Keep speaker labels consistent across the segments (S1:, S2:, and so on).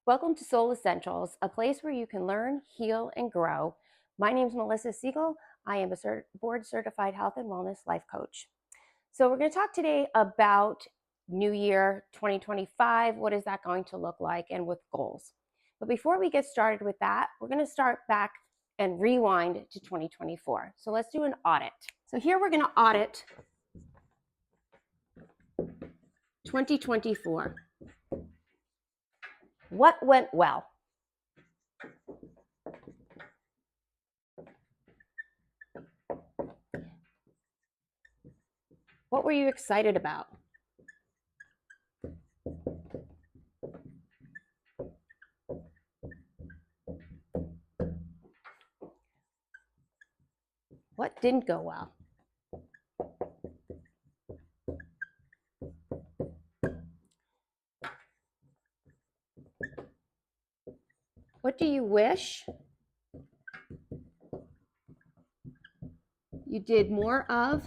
S1: Welcome to Soul Essentials, a place where you can learn, heal, and grow. My name is Melissa Siegel. I am a board-certified health and wellness life coach. So we're going to talk today about New Year 2025. What is that going to look like, and with goals. But before we get started with that, we're going to start back and rewind to 2024. So let's do an audit. So here we're going to audit 2024. What went well? What were you excited about? What didn't go well? What do you wish you did more of?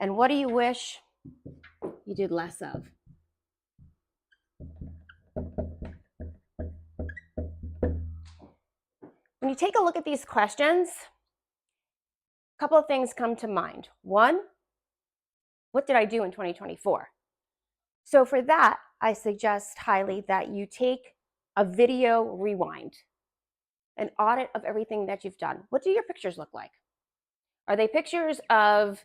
S1: And what do you wish you did less of? When you take a look at these questions, a couple of things come to mind. One, what did I do in 2024? So for that, I suggest highly that you take a video rewind, an audit of everything that you've done. What do your pictures look like? Are they pictures of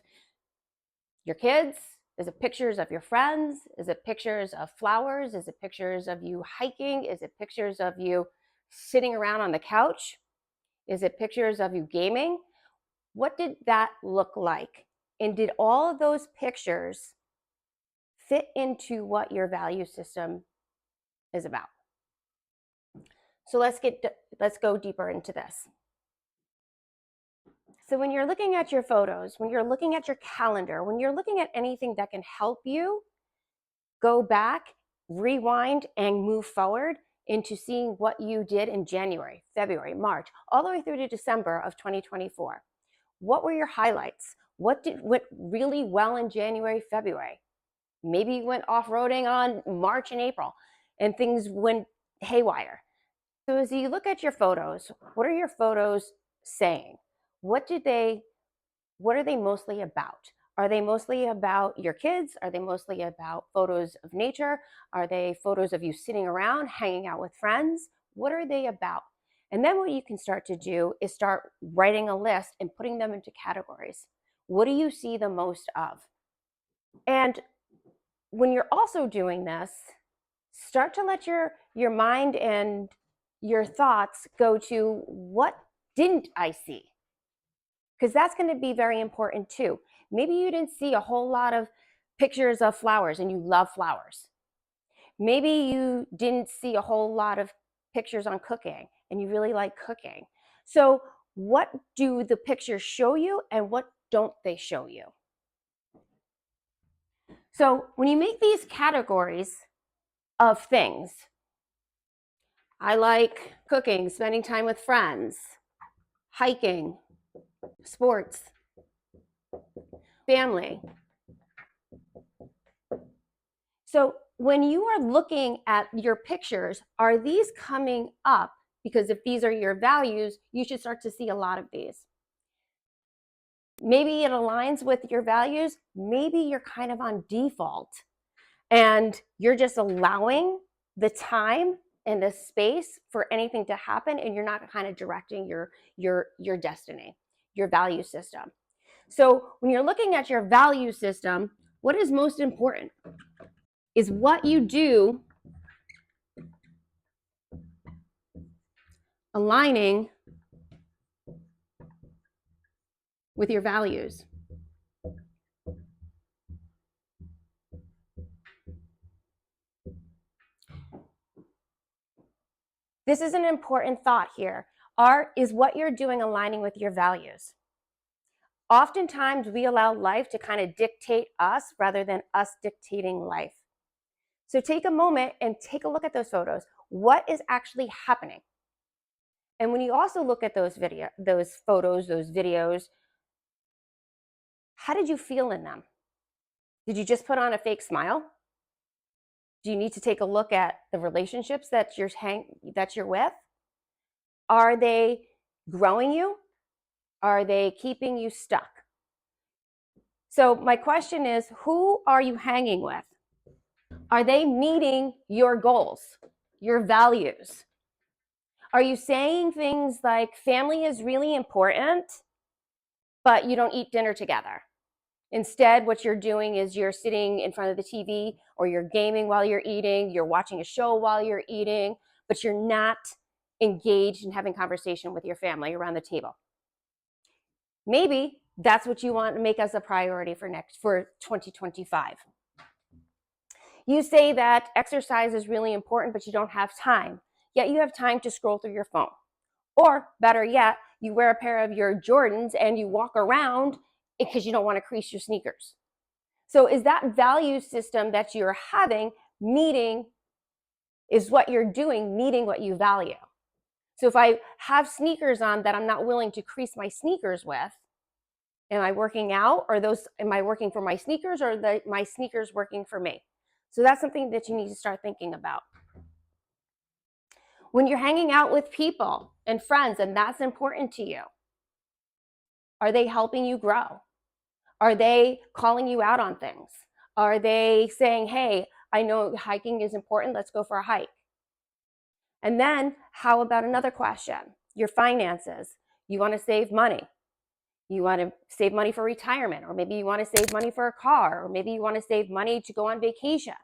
S1: your kids? Is it pictures of your friends? Is it pictures of flowers? Is it pictures of you hiking? Is it pictures of you sitting around on the couch? Is it pictures of you gaming? What did that look like? And did all of those pictures fit into what your value system is about? So let's go deeper into this. So when you're looking at your photos, when you're looking at your calendar, when you're looking at anything that can help you go back, rewind, and move forward into seeing what you did in January, February, March, all the way through to December of 2024. What were your highlights? What went really well in January, February? Maybe you went off-roading on March and April and things went haywire. So as you look at your photos, what are your photos saying? What are they mostly about? Are they mostly about your kids? Are they mostly about photos of nature? Are they photos of you sitting around, hanging out with friends? What are they about? And then what you can start to do is start writing a list and putting them into categories. What do you see the most of? And when you're also doing this, start to let your mind and your thoughts go to, what didn't I see? Because that's going to be very important too. Maybe you didn't see a whole lot of pictures of flowers and you love flowers. Maybe you didn't see a whole lot of pictures on cooking and you really like cooking. So what do the pictures show you and what don't they show you? So when you make these categories of things, I like cooking, spending time with friends, hiking, sports, family. So when you are looking at your pictures, are these coming up? Because if these are your values, you should start to see a lot of these. Maybe it aligns with your values. Maybe you're kind of on default and you're just allowing the time and the space for anything to happen, and you're not kind of directing your destiny, your value system. So when you're looking at your value system, what is most important is what you do aligning with your values. This is an important thought here. Is what you're doing aligning with your values? Oftentimes we allow life to kind of dictate us rather than us dictating life. So take a moment and take a look at those photos. What is actually happening? And when you also look at those photos, those videos, how did you feel in them? Did you just put on a fake smile? Do you need to take a look at the relationships that you're with? Are they growing you? Are they keeping you stuck? So my question is, who are you hanging with? Are they meeting your goals, your values? Are you saying things like family is really important, but you don't eat dinner together? Instead, what you're doing is you're sitting in front of the TV, or you're gaming while you're eating, you're watching a show while you're eating, but you're not engaged in having conversation with your family around the table. Maybe that's what you want to make as a priority for 2025. You say that exercise is really important, but you don't have time, yet you have time to scroll through your phone. Or better yet, you wear a pair of your Jordans and you walk around because you don't want to crease your sneakers. So is that value system that you're having meeting, is what you're doing meeting what you value? So if I have sneakers on that I'm not willing to crease my sneakers with, am I working out? Or am I working for my sneakers, or my sneakers working for me? So that's something that you need to start thinking about. When you're hanging out with people and friends, and that's important to you, are they helping you grow? Are they calling you out on things? Are they saying, hey, I know hiking is important, let's go for a hike? And then how about another question? Your finances. You want to save money. You want to save money for retirement, or maybe you want to save money for a car, or maybe you want to save money to go on vacation.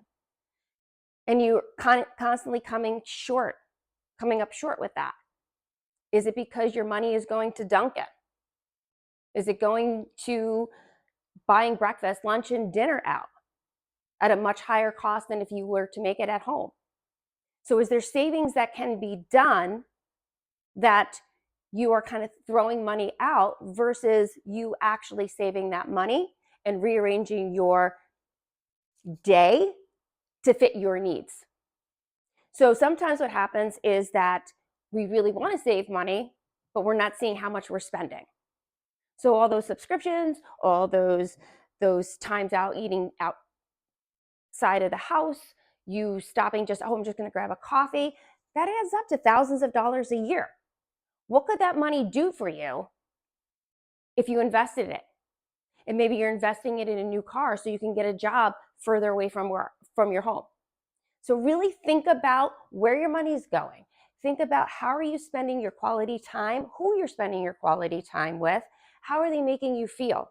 S1: And you're constantly coming up short with that. Is it because your money is going to Dunkin'? Is it going to buying breakfast, lunch, and dinner out at a much higher cost than if you were to make it at home? So is there savings that can be done that you are kind of throwing money out versus you actually saving that money and rearranging your day to fit your needs? So sometimes what happens is that we really want to save money, but we're not seeing how much we're spending. So all those subscriptions, all those times out eating outside of the house, you stopping just, oh, I'm just going to grab a coffee, that adds up to thousands of dollars a year. What could that money do for you if you invested it? And maybe you're investing it in a new car so you can get a job further away from your home. So really think about where your money is going. Think about how are you spending your quality time, who you're spending your quality time with, how are they making you feel?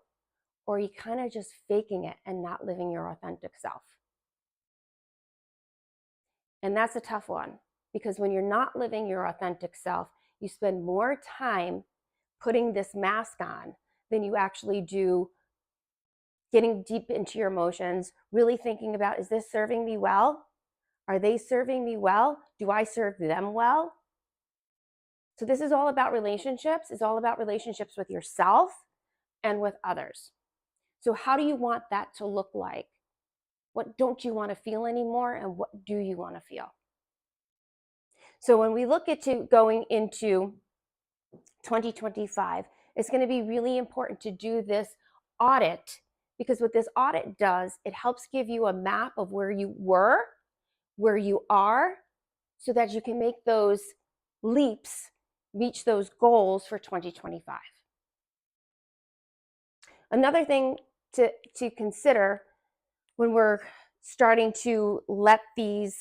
S1: Or are you kind of just faking it and not living your authentic self? And that's a tough one, because when you're not living your authentic self, you spend more time putting this mask on than you actually do getting deep into your emotions, really thinking about, is this serving me well? Are they serving me well? Do I serve them well? So this is all about relationships. It's all about relationships with yourself and with others. So how do you want that to look like? What don't you want to feel anymore, and what do you want to feel? So when we look at going into 2025, it's going to be really important to do this audit, because what this audit does, it helps give you a map of where you were, where you are, so that you can make those leaps, reach those goals for 2025. Another thing to consider when we're starting to let these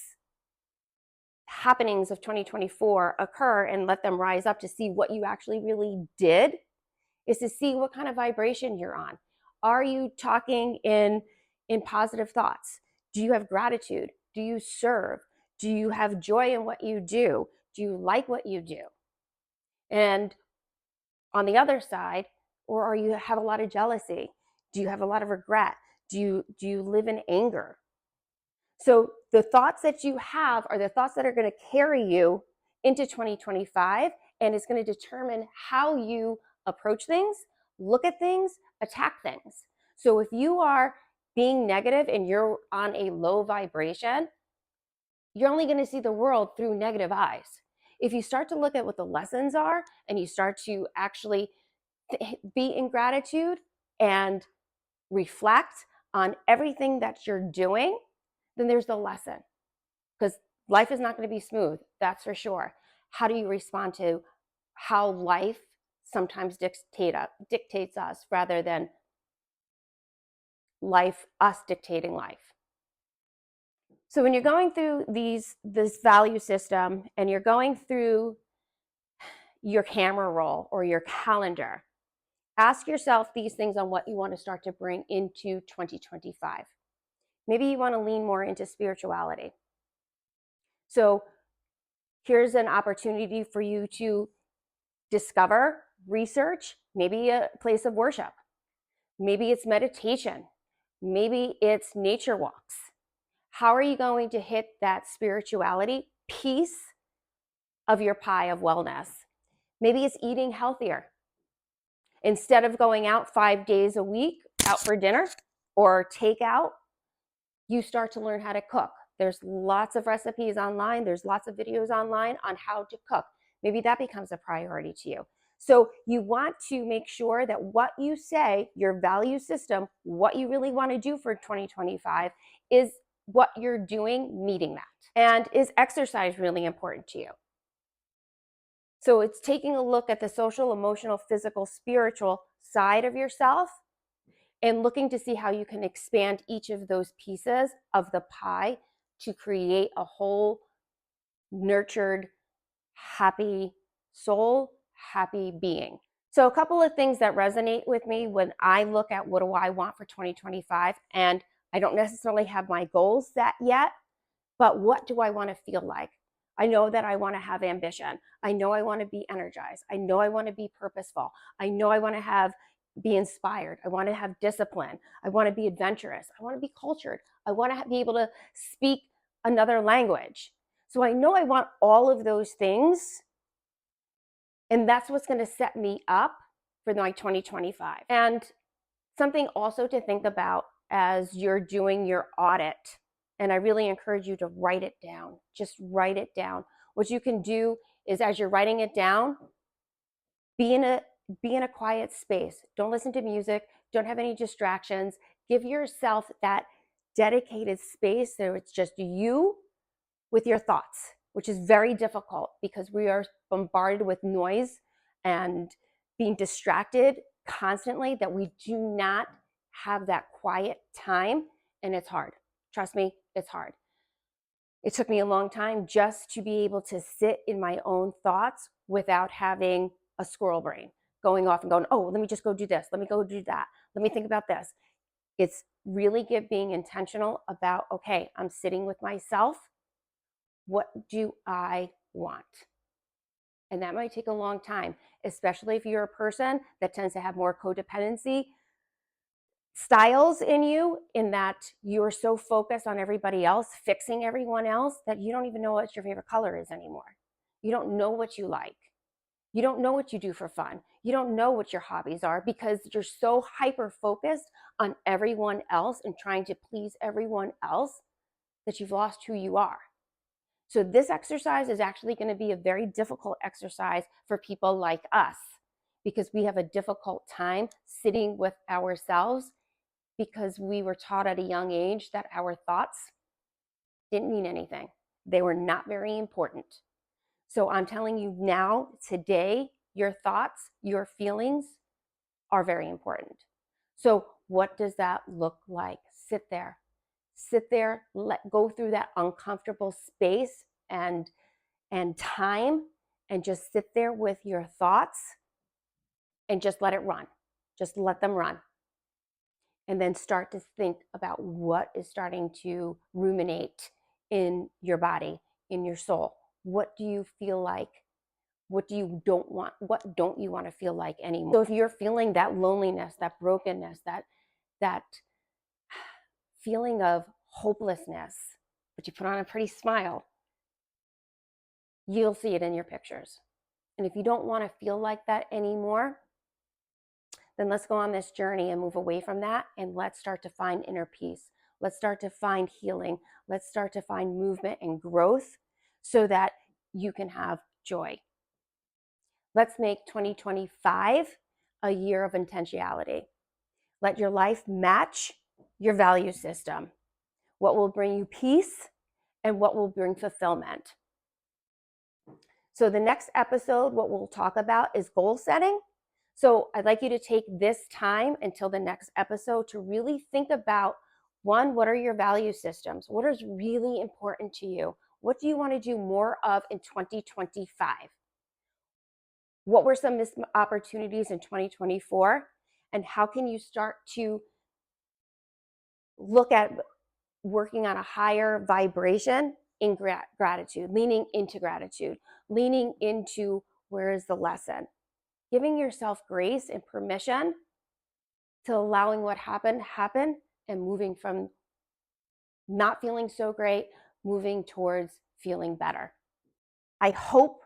S1: happenings of 2024 occur and let them rise up to see what you actually really did, is to see what kind of vibration you're on. Are you talking in positive thoughts? Do you have gratitude? Do you serve? Do you have joy in what you do? Do you like what you do? And on the other side, or are you have a lot of jealousy? Do you have a lot of regret? Do you live in anger? So the thoughts that you have are the thoughts that are going to carry you into 2025, and it's going to determine how you approach things, look at things, attack things. So if you are being negative and you're on a low vibration, you're only going to see the world through negative eyes. If you start to look at what the lessons are, and you start to actually be in gratitude and reflect on everything that you're doing, then there's the lesson. because life is not going to be smooth, that's for sure. How do you respond to how life sometimes dictates us rather than us dictating life? So when you're going through this value system and you're going through your camera roll or your calendar, ask yourself these things on what you want to start to bring into 2025. Maybe you want to lean more into spirituality. So here's an opportunity for you to discover, research, maybe a place of worship. Maybe it's meditation. Maybe it's nature walks. How are you going to hit that spirituality piece of your pie of wellness? Maybe it's eating healthier. Instead of going out 5 days a week out for dinner or takeout, you start to learn how to cook. There's lots of recipes online. There's lots of videos online on how to cook. Maybe that becomes a priority to you. So you want to make sure that what you say, your value system, what you really want to do for 2025 is what you're doing meeting that. And is exercise really important to you? So it's taking a look at the social, emotional, physical, spiritual side of yourself and looking to see how you can expand each of those pieces of the pie to create a whole, nurtured, happy soul, happy being. So a couple of things that resonate with me when I look at what do I want for 2025, and I don't necessarily have my goals set yet, but what do I want to feel like? I know that I want to have ambition. I know I want to be energized. I know I want to be purposeful. I know I want to be inspired. I want to have discipline. I want to be adventurous. I want to be cultured. I want to be able to speak another language. So I know I want all of those things, and that's what's going to set me up for my 2025. And something also to think about as you're doing your audit, and I really encourage you to write it down. Just write it down. What you can do is, as you're writing it down, be in a quiet space. Don't listen to music. Don't have any distractions. Give yourself that dedicated space so it's just you with your thoughts, which is very difficult because we are bombarded with noise and being distracted constantly, that we do not have that quiet time, and it's hard. Trust me, it's hard. It took me a long time just to be able to sit in my own thoughts without having a squirrel brain going off and going, oh, let me just go do this. Let me go do that. Let me think about this. It's really being intentional about, okay, I'm sitting with myself. What do I want? And that might take a long time, especially if you're a person that tends to have more codependency styles in you, in that you're so focused on everybody else, fixing everyone else, that you don't even know what your favorite color is anymore. You don't know what you like. You don't know what you do for fun. You don't know what your hobbies are because you're so hyper focused on everyone else and trying to please everyone else that you've lost who you are. So this exercise is actually going to be a very difficult exercise for people like us because we have a difficult time sitting with ourselves because we were taught at a young age that our thoughts didn't mean anything. They were not very important. So I'm telling you now, today, your thoughts, your feelings are very important. So what does that look like? Sit there, go through that uncomfortable space and time, and just sit there with your thoughts and just let it run. Just let them run. And then start to think about what is starting to ruminate in your body, in your soul. What do you feel like? What do you don't want? What don't you want to feel like anymore? So if you're feeling that loneliness, that brokenness, that feeling of hopelessness, but you put on a pretty smile, you'll see it in your pictures. And if you don't want to feel like that anymore, then let's go on this journey and move away from that, and let's start to find inner peace. Let's start to find healing. Let's start to find movement and growth so that you can have joy. Let's make 2025 a year of intentionality. Let your life match your value system. What will bring you peace and what will bring fulfillment. So the next episode, what we'll talk about is goal setting. So I'd like you to take this time until the next episode to really think about, one, what are your value systems? What is really important to you? What do you want to do more of in 2025? What were some missed opportunities in 2024? And how can you start to look at working on a higher vibration in gratitude, leaning into gratitude, leaning into where is the lesson, giving yourself grace and permission to allowing what happened happen and moving from not feeling so great, moving towards feeling better. I hope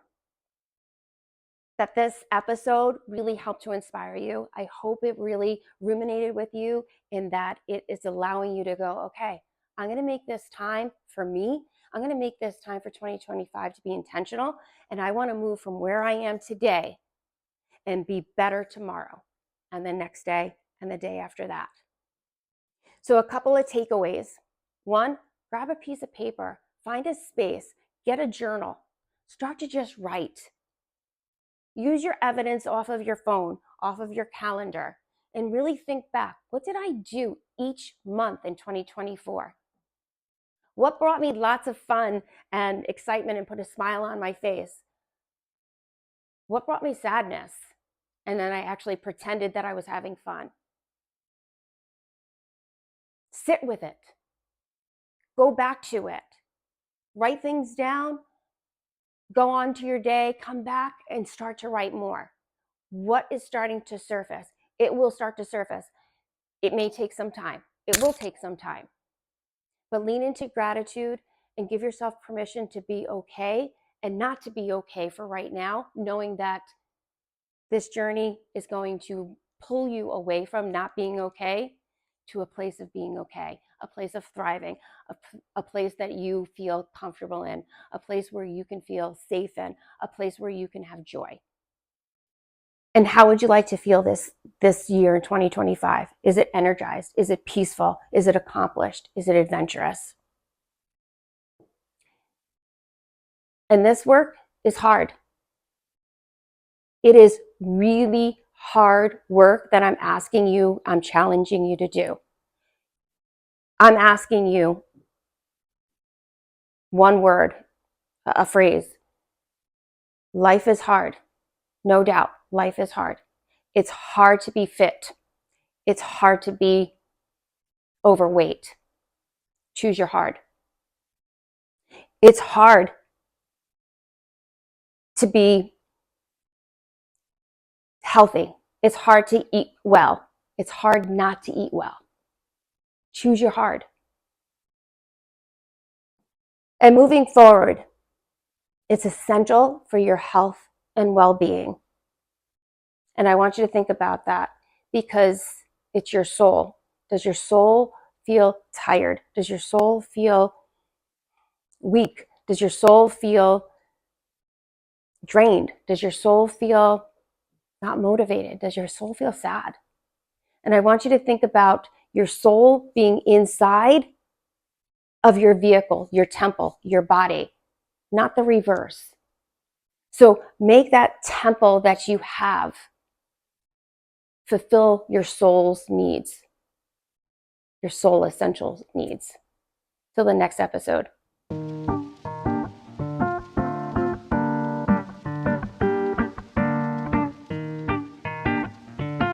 S1: that this episode really helped to inspire you. I hope it really ruminated with you in that it is allowing you to go, okay, I'm going to make this time for me. I'm going to make this time for 2025 to be intentional. And I want to move from where I am today and be better tomorrow and the next day and the day after that. So a couple of takeaways. One, grab a piece of paper, find a space, get a journal, start to just write. Use your evidence off of your phone, off of your calendar, and really think back. What did I do each month in 2024? What brought me lots of fun and excitement and put a smile on my face? What brought me sadness? And then I actually pretended that I was having fun. Sit with it. Go back to it. Write things down. Go on to your day, come back and start to write more. What is starting to surface? It will start to surface. It may take some time. It will take some time. But lean into gratitude and give yourself permission to be okay and not to be okay for right now, knowing that this journey is going to pull you away from not being okay to a place of being okay, a place of thriving, a place that you feel comfortable in, a place where you can feel safe in, a place where you can have joy. And how would you like to feel this year in 2025? Is it energized? Is it peaceful? Is it accomplished? Is it adventurous? And this work is hard. It is really hard work that I'm asking you, I'm challenging you to do. I'm asking you one word, a phrase. Life is hard. No doubt, life is hard. It's hard to be fit. It's hard to be overweight. Choose your hard. It's hard to be healthy. It's hard to eat well. It's hard not to eat well. Choose your hard. And moving forward, it's essential for your health and well-being. And I want you to think about that because it's your soul. Does your soul feel tired? Does your soul feel weak? Does your soul feel drained? Does your soul feel not motivated? Does your soul feel sad? And I want you to think about your soul being inside of your vehicle, your temple, your body, not the reverse. So make that temple that you have fulfill your soul's needs, your soul essentials needs. Till the next episode.